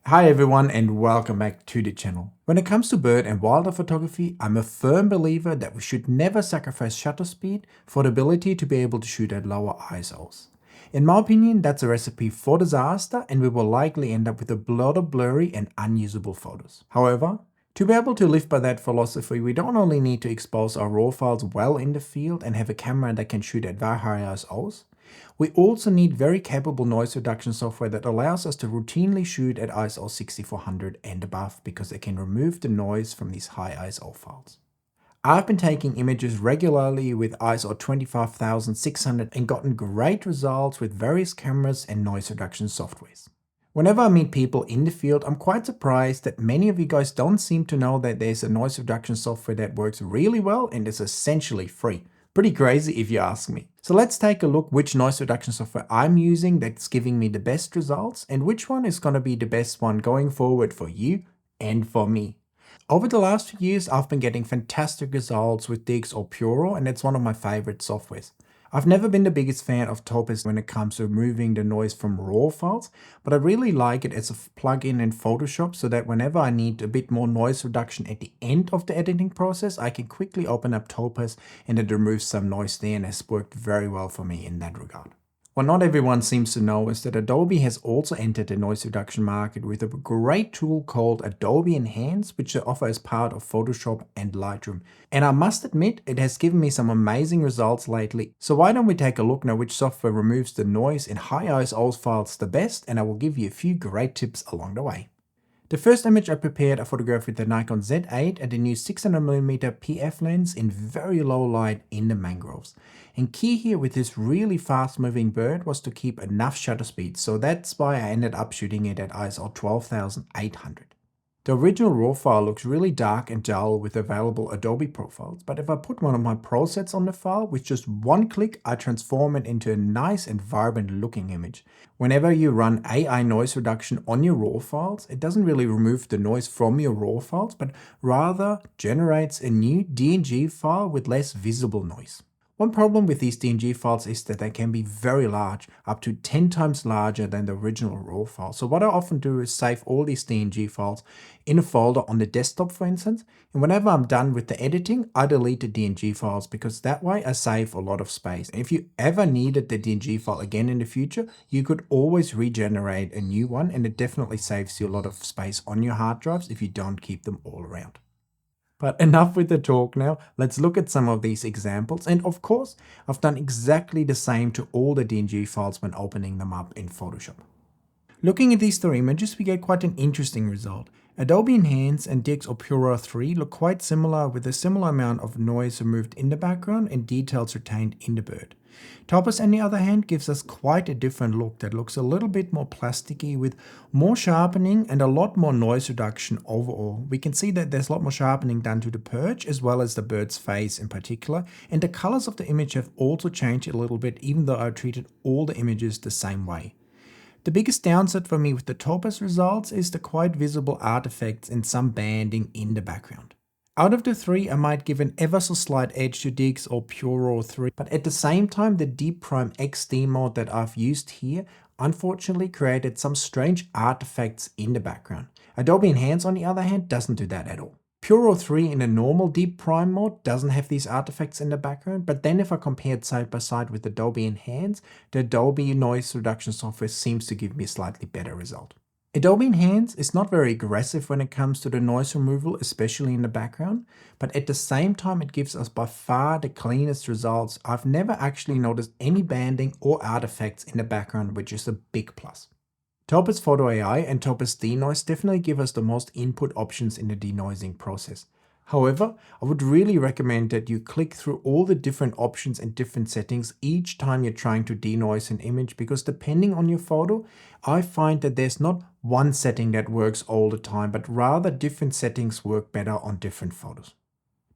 Hi everyone and welcome back to the channel. When it comes to bird and wildlife photography, I'm a firm believer that we should never sacrifice shutter speed for the ability to be able to shoot at lower ISOs. In my opinion, that's a recipe for disaster and we will likely end up with a lot of blurry and unusable photos. However, to be able to live by that philosophy, we don't only need to expose our RAW files well in the field and have a camera that can shoot at very high ISOs, we also need very capable noise reduction software that allows us to routinely shoot at ISO 6400 and above because it can remove the noise from these high ISO files. I've been taking images regularly with ISO 25600 and gotten great results with various cameras and noise reduction softwares. Whenever I meet people in the field, I'm quite surprised that many of you guys don't seem to know that there's a noise reduction software that works really well and is essentially free. Pretty crazy if you ask me. So let's take a look which noise reduction software I'm using that's giving me the best results and which one is going to be the best one going forward for you and for me. Over the last few years, I've been getting fantastic results with DXO Puro, and it's one of my favorite softwares. I've never been the biggest fan of Topaz when it comes to removing the noise from RAW files, but I really like it as a plugin in Photoshop so that whenever I need a bit more noise reduction at the end of the editing process, I can quickly open up Topaz and it removes some noise there, and has worked very well for me in that regard. What not everyone seems to know is that Adobe has also entered the noise reduction market with a great tool called Adobe Enhance, which they offer as part of Photoshop and Lightroom. And I must admit, it has given me some amazing results lately. So why don't we take a look now which software removes the noise in high ISO files the best, and I will give you a few great tips along the way. The first image I prepared I photographed with the Nikon Z8 and the new 600mm PF lens in very low light in the mangroves. And key here with this really fast moving bird was to keep enough shutter speed, so that's why I ended up shooting it at ISO 12800. The original RAW file looks really dark and dull with available Adobe profiles, but if I put one of my Pro sets on the file, with just one click I transform it into a nice and vibrant looking image. Whenever you run AI noise reduction on your RAW files, it doesn't really remove the noise from your RAW files, but rather generates a new DNG file with less visible noise. One problem with these DNG files is that they can be very large, up to 10 times larger than the original RAW file. So what I often do is save all these DNG files in a folder on the desktop, for instance, and whenever I'm done with the editing, I delete the DNG files because that way I save a lot of space. And if you ever needed the DNG file again in the future, you could always regenerate a new one, and it definitely saves you a lot of space on your hard drives if you don't keep them all around. But enough with the talk now, let's look at some of these examples, and of course, I've done exactly the same to all the DNG files when opening them up in Photoshop. Looking at these three images, we get quite an interesting result. Adobe Enhance and DXO Puro 3 look quite similar, with a similar amount of noise removed in the background and details retained in the bird. Topaz, on the other hand, gives us quite a different look that looks a little bit more plasticky, with more sharpening and a lot more noise reduction overall. We can see that there's a lot more sharpening done to the perch as well as the bird's face in particular, and the colors of the image have also changed a little bit, even though I treated all the images the same way. The biggest downside for me with the Topaz results is the quite visible artifacts and some banding in the background. Out of the three, I might give an ever so slight edge to DXO Puro 3, but at the same time, the Deep Prime XD mode that I've used here unfortunately created some strange artifacts in the background. Adobe Enhance, on the other hand, doesn't do that at all. Puro 3 in a normal Deep Prime mode doesn't have these artifacts in the background, but then if I compare it side by side with Adobe Enhance, the Adobe noise reduction software seems to give me a slightly better result. Adobe Enhance is not very aggressive when it comes to the noise removal, especially in the background, but at the same time it gives us by far the cleanest results. I've never actually noticed any banding or artifacts in the background, which is a big plus. Topaz Photo AI and Topaz Denoise definitely give us the most input options in the denoising process. However, I would really recommend that you click through all the different options and different settings each time you're trying to denoise an image, because depending on your photo, I find that there's not one setting that works all the time, but rather different settings work better on different photos.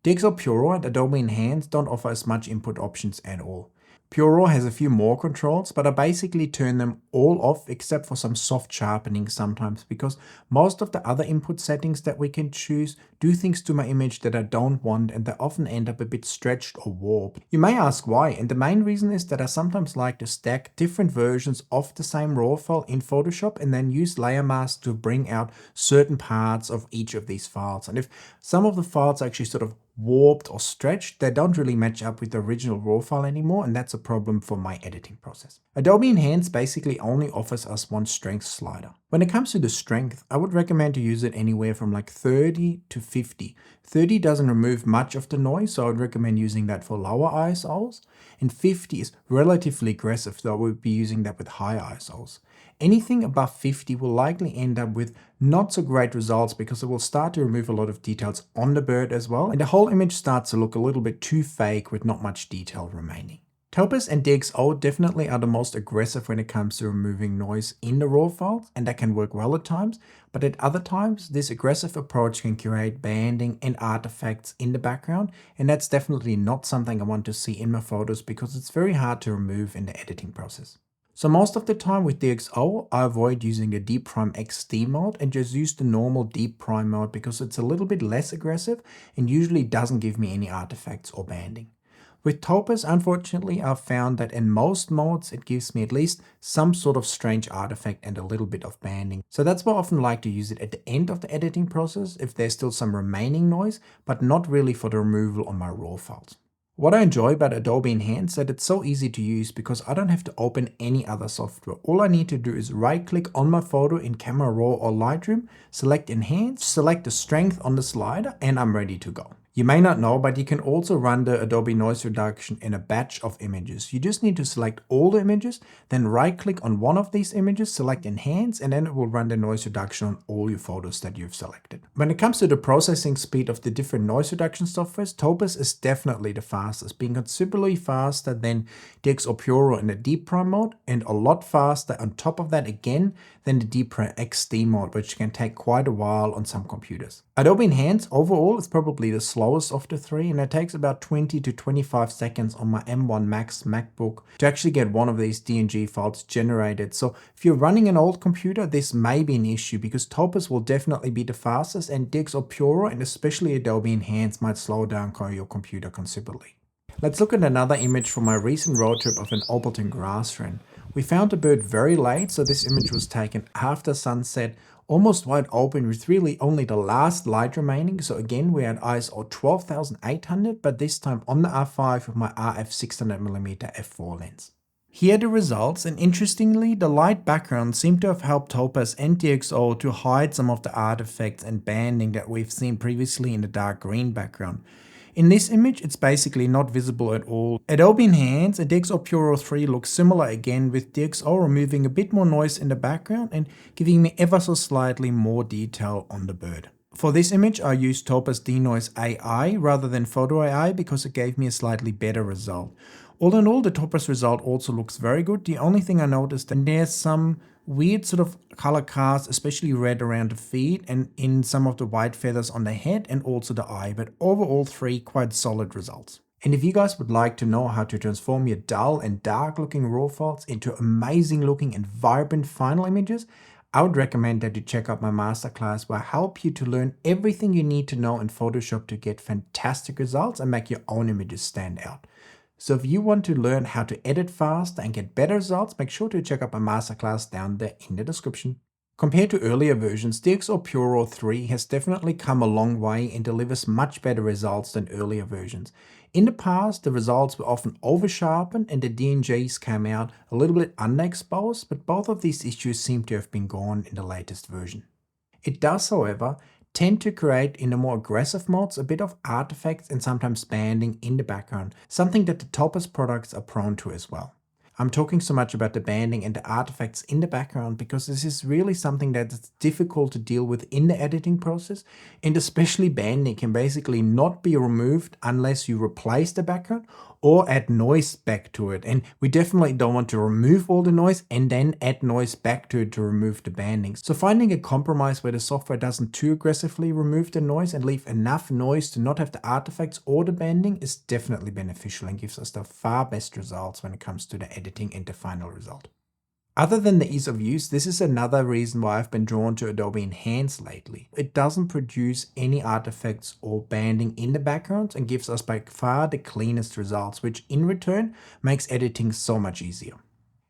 DXO Puro and Adobe Enhance don't offer as much input options at all. Pure Raw has a few more controls, but I basically turn them all off except for some soft sharpening sometimes, because most of the other input settings that we can choose do things to my image that I don't want, and they often end up a bit stretched or warped. You may ask why, and the main reason is that I sometimes like to stack different versions of the same RAW file in Photoshop and then use layer masks to bring out certain parts of each of these files. And if some of the files are actually sort of warped or stretched, they don't really match up with the original RAW file anymore, and that's a problem for my editing process. Adobe Enhance basically only offers us one strength slider. When it comes to the strength, I would recommend to use it anywhere from like 30 to 50. 30 doesn't remove much of the noise, so I would recommend using that for lower ISOs, and 50 is relatively aggressive, so I would be using that with high ISOs. Anything above 50 will likely end up with not so great results because it will start to remove a lot of details on the bird as well, and the whole image starts to look a little bit too fake with not much detail remaining. Topaz and DXO definitely are the most aggressive when it comes to removing noise in the RAW files, and that can work well at times, but at other times this aggressive approach can create banding and artifacts in the background, and that's definitely not something I want to see in my photos because it's very hard to remove in the editing process. So most of the time with DXO, I avoid using the Deep Prime XD mode and just use the normal Deep Prime mode because it's a little bit less aggressive and usually doesn't give me any artifacts or banding. With Topaz, unfortunately, I've found that in most modes, it gives me at least some sort of strange artifact and a little bit of banding. So that's why I often like to use it at the end of the editing process if there's still some remaining noise, but not really for the removal on my RAW files. What I enjoy about Adobe Enhance is that it's so easy to use because I don't have to open any other software. All I need to do is right click on my photo in Camera Raw or Lightroom, select Enhance, select the strength on the slider, and I'm ready to go. You may not know, but you can also run the Adobe Noise Reduction in a batch of images. You just need to select all the images, then right click on one of these images, select Enhance, and then it will run the noise reduction on all your photos that you've selected. When it comes to the processing speed of the different noise reduction softwares, Topaz is definitely the fastest, being considerably faster than DXO Pure Raw in the Deep Prime mode, and a lot faster on top of that again than the Deep Prime XD mode, which can take quite a while on some computers. Adobe Enhance overall is probably the slowest of the three, and it takes about 20 to 25 seconds on my M1 Max MacBook to actually get one of these DNG files generated. So if you're running an old computer, this may be an issue because Topaz will definitely be the fastest, and DXO Pure Raw and especially Adobe Enhance might slow down your computer considerably. Let's look at another image from my recent road trip of an Appleton grass wren. We found the bird very late, so this image was taken after sunset, almost wide open with really only the last light remaining. So again, we had ISO 12,800, but this time on the R5 with my RF 600mm f4 lens. Here are the results, and interestingly, the light background seemed to have helped Topaz and DXO to hide some of the artifacts and banding that we've seen previously in the dark green background. In this image, it's basically not visible at all. Adobe Enhance and DXO Pure Raw 3 look similar again, with DXO removing a bit more noise in the background and giving me ever so slightly more detail on the bird. For this image, I used Topaz Denoise AI rather than Photo AI because it gave me a slightly better result. All in all, the Topaz result also looks very good. The only thing I noticed that there's some weird sort of color cast, especially red around the feet and in some of the white feathers on the head and also the eye, but overall 3 quite solid results. And if you guys would like to know how to transform your dull and dark looking RAW files into amazing looking and vibrant final images, I would recommend that you check out my masterclass where I help you to learn everything you need to know in Photoshop to get fantastic results and make your own images stand out. So if you want to learn how to edit faster and get better results, make sure to check out my masterclass down there in the description. Compared to earlier versions, DXO Pure Raw 3 has definitely come a long way and delivers much better results than earlier versions. In the past, the results were often over-sharpened and the DNGs came out a little bit underexposed, but both of these issues seem to have been gone in the latest version. It does, however, tend to create in the more aggressive modes a bit of artifacts and sometimes banding in the background, something that the Topaz products are prone to as well. I'm talking so much about the banding and the artifacts in the background because this is really something that is difficult to deal with in the editing process, and especially banding can basically not be removed unless you replace the background or add noise back to it. And we definitely don't want to remove all the noise and then add noise back to it to remove the banding. So finding a compromise where the software doesn't too aggressively remove the noise and leave enough noise to not have the artifacts or the banding is definitely beneficial and gives us the far best results when it comes to the editing and the final result. Other than the ease of use, this is another reason why I've been drawn to Adobe Enhance lately. It doesn't produce any artifacts or banding in the background and gives us by far the cleanest results, which in return makes editing so much easier.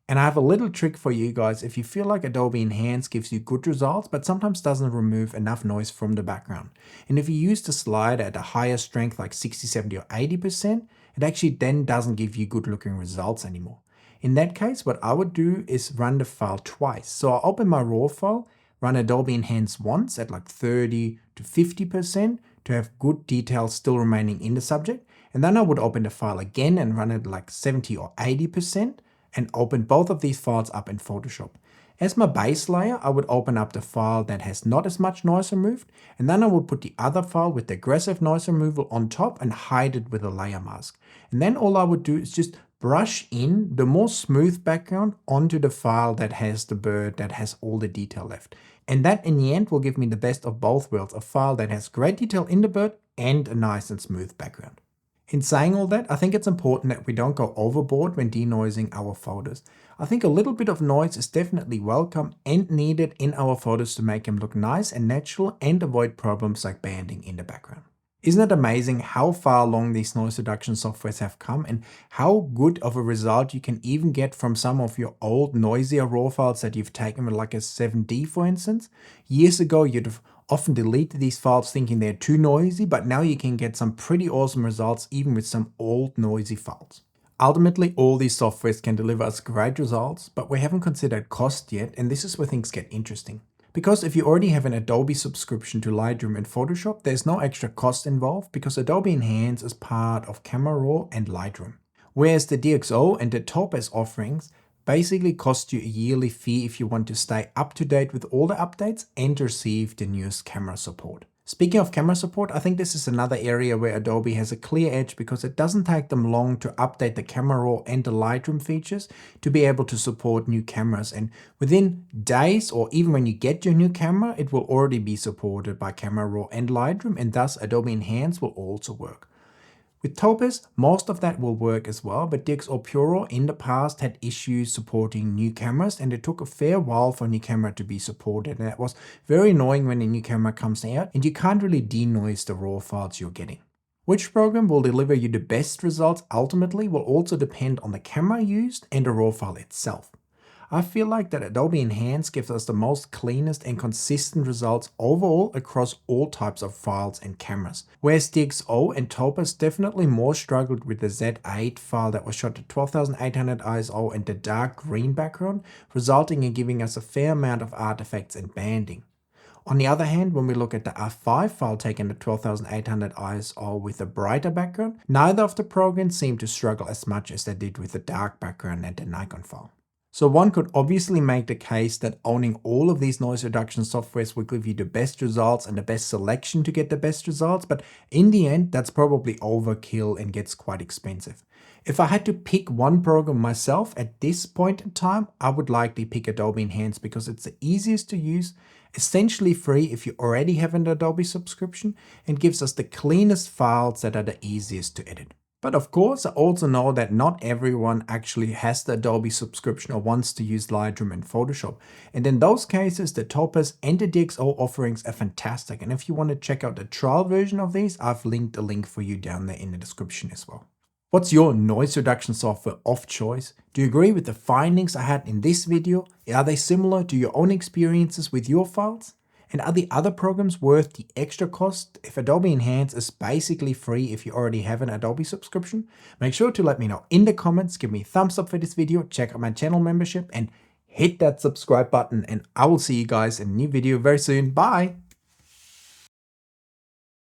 And I have a little trick for you guys if you feel like Adobe Enhance gives you good results but sometimes doesn't remove enough noise from the background. And if you use the slider at a higher strength like 60, 70 or 80%, it actually then doesn't give you good looking results anymore. In that case, what I would do is run the file twice. So I'll open my raw file, run Adobe Enhance once at like 30 to 50% to have good details still remaining in the subject. And then I would open the file again and run it like 70 or 80% and open both of these files up in Photoshop. As my base layer, I would open up the file that has not as much noise removed, and then I would put the other file with the aggressive noise removal on top and hide it with a layer mask. And then all I would do is just brush in the more smooth background onto the file that has the bird that has all the detail left. And that in the end will give me the best of both worlds, a file that has great detail in the bird and a nice and smooth background. In saying all that, I think it's important that we don't go overboard when denoising our photos. I think a little bit of noise is definitely welcome and needed in our photos to make them look nice and natural and avoid problems like banding in the background. Isn't it amazing how far along these noise reduction softwares have come and how good of a result you can even get from some of your old noisier raw files that you've taken with like a 7D for instance? Years ago you'd have often deleted these files thinking they're too noisy, but now you can get some pretty awesome results even with some old noisy files. Ultimately, all these softwares can deliver us great results, but we haven't considered cost yet, and this is where things get interesting. Because if you already have an Adobe subscription to Lightroom and Photoshop, there's no extra cost involved because Adobe Enhance is part of Camera Raw and Lightroom. Whereas the DXO and the Topaz offerings basically cost you a yearly fee if you want to stay up to date with all the updates and receive the newest camera support. Speaking of camera support, I think this is another area where Adobe has a clear edge because it doesn't take them long to update the Camera Raw and the Lightroom features to be able to support new cameras. And within days or even when you get your new camera, it will already be supported by Camera Raw and Lightroom, and thus Adobe Enhance will also work. With Topaz, most of that will work as well, but DXO Pure in the past had issues supporting new cameras and it took a fair while for a new camera to be supported, and that was very annoying when a new camera comes out and you can't really denoise the raw files you're getting. Which program will deliver you the best results ultimately will also depend on the camera used and the raw file itself. I feel like that Adobe Enhance gives us the most cleanest and consistent results overall across all types of files and cameras. Whereas DXO and Topaz definitely more struggled with the Z8 file that was shot at 12,800 ISO and the dark green background, resulting in giving us a fair amount of artifacts and banding. On the other hand, when we look at the R5 file taken at 12,800 ISO with a brighter background, neither of the programs seemed to struggle as much as they did with the dark background and the Nikon file. So one could obviously make the case that owning all of these noise reduction softwares will give you the best results and the best selection to get the best results, but in the end, that's probably overkill and gets quite expensive. If I had to pick one program myself at this point in time, I would likely pick Adobe Enhance because it's the easiest to use, essentially free if you already have an Adobe subscription, and gives us the cleanest files that are the easiest to edit. But of course, I also know that not everyone actually has the Adobe subscription or wants to use Lightroom and Photoshop. And in those cases, the Topaz and the DXO offerings are fantastic. And if you want to check out the trial version of these, I've linked a link for you down there in the description as well. What's your noise reduction software of choice? Do you agree with the findings I had in this video? Are they similar to your own experiences with your files? And are the other programs worth the extra cost if Adobe Enhance is basically free if you already have an Adobe subscription? Make sure to let me know in the comments, give me a thumbs up for this video, check out my channel membership and hit that subscribe button, and I will see you guys in a new video very soon. Bye!